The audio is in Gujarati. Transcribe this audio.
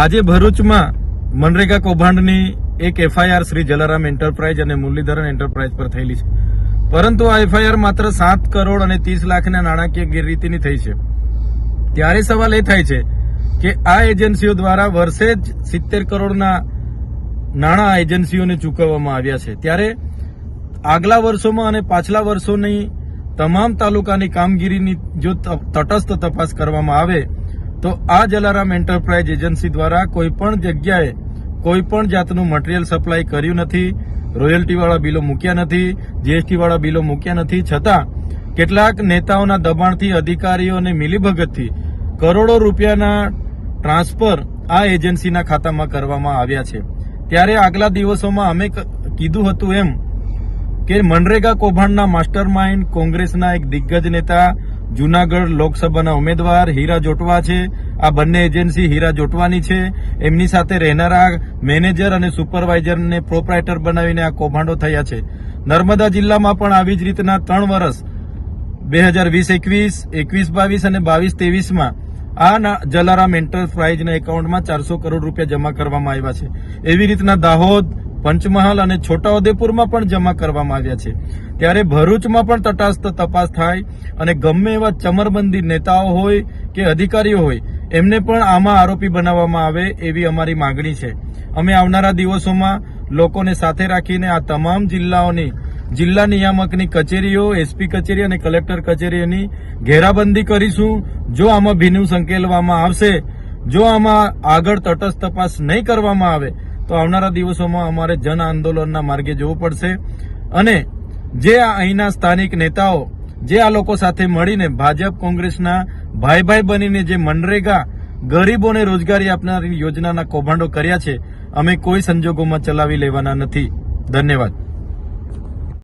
આજે ભરૂચમાં મનરેગા કૌભાંડની એક એફઆઈઆર શ્રી જલારામ એન્ટરપ્રાઇઝ અને મુરલીધરન એન્ટરપ્રાઇઝ પર થયેલી છે, પરંતુ આ એફઆઈઆર માત્ર 7 કરોડ અને 30 લાખના નાણાકીય ગેરરીતિની થઈ છે। ત્યારે સવાલ એ થાય છે કે આ એજન્સીઓ દ્વારા વર્ષે જ 70 કરોડના નાણાં એજન્સીઓને ચૂકવવામાં આવ્યા છે। ત્યારે આગલા વર્ષોમાં અને પાછલા વર્ષોની તમામ તાલુકાની કામગીરીની જો તટસ્થ તપાસ કરવામાં આવે તો આ જલારામ એન્ટરપ્રાઇઝ એજન્સી દ્વારા કોઈપણ જગ્યાએ કોઈપણ જાતનું મટીરીયલ સપ્લાય કર્યું નથી, રોયલ્ટીવાળા બિલો મૂક્યા નથી, જીએસટીવાળા બિલો મૂક્યા નથી, છતાં કેટલાક નેતાઓના દબાણથી, અધિકારીઓ અને મિલીભગતથી કરોડો રૂપિયાના ટ્રાન્સફર આ એજન્સીના ખાતામાં કરવામાં આવ્યા છે। ત્યારે આગલા દિવસોમાં અમે કીધું હતું એમ કે મનરેગા કૌભાંડના માસ્ટર માઇન્ડ કોંગ્રેસના એક દિગ્ગજ નેતા, જૂનાગઢ લોકસભાના ઉમેદવાર હીરા જોટવા છે। આ બંને એજન્સી હીરા જોટવાની છે, એમની સાથે રહેનારા મેનેજર અને સુપરવાઇઝરને પ્રોપ્રાઇટર બનાવીને આ કૌભાંડો થયા છે। નર્મદા જિલ્લામાં પણ આવી જ રીતના 3 વર્ષ 2020-21, 21-22 અને 22-23માં આ જલારામ એન્ટરપ્રાઇઝના એકાઉન્ટમાં 400 કરોડ રૂપિયા જમા કરવામાં આવ્યા છે। એવી રીતના દાહોદ, પંચમહાલ અને છોટાઉદેપુરમાં પણ જમા કરવામાં આવ્યા છે। ત્યારે ભરૂચમાં પણ તટસ્થ તપાસ થાય અને ગમે એવા ચમરબંધી નેતાઓ હોય કે અધિકારીઓ હોય એમને પણ આમાં આરોપી બનાવવામાં આવે એવી અમારી માંગણી છે। અમે આવનારા દિવસોમાં લોકોને સાથે રાખીને આ તમામ જિલ્લાઓની જિલ્લા નિયામકની કચેરીઓ, એસપી કચેરી અને કલેક્ટર કચેરીઓની ઘેરાબંધી કરીશું। જો આમાં ભીનું સંકેલવામાં આવશે, જો આમાં આગળ તટસ્થ તપાસ નહીં કરવામાં આવે તો આવનારા દિવસોમાં અમારે જન આંદોલનના માર્ગે જવું પડશે અને જે અહીંના સ્થાનિક નેતાઓ જે આ લોકો સાથે મળીને ભાજપ કોંગ્રેસના ભાઈ બનીને જે મનરેગા ગરીબોને રોજગારી આપનારી યોજનાના કૌભાંડો કર્યા છે, અમે કોઈ સંજોગોમાં ચલાવી લેવાના નથી। ધન્યવાદ।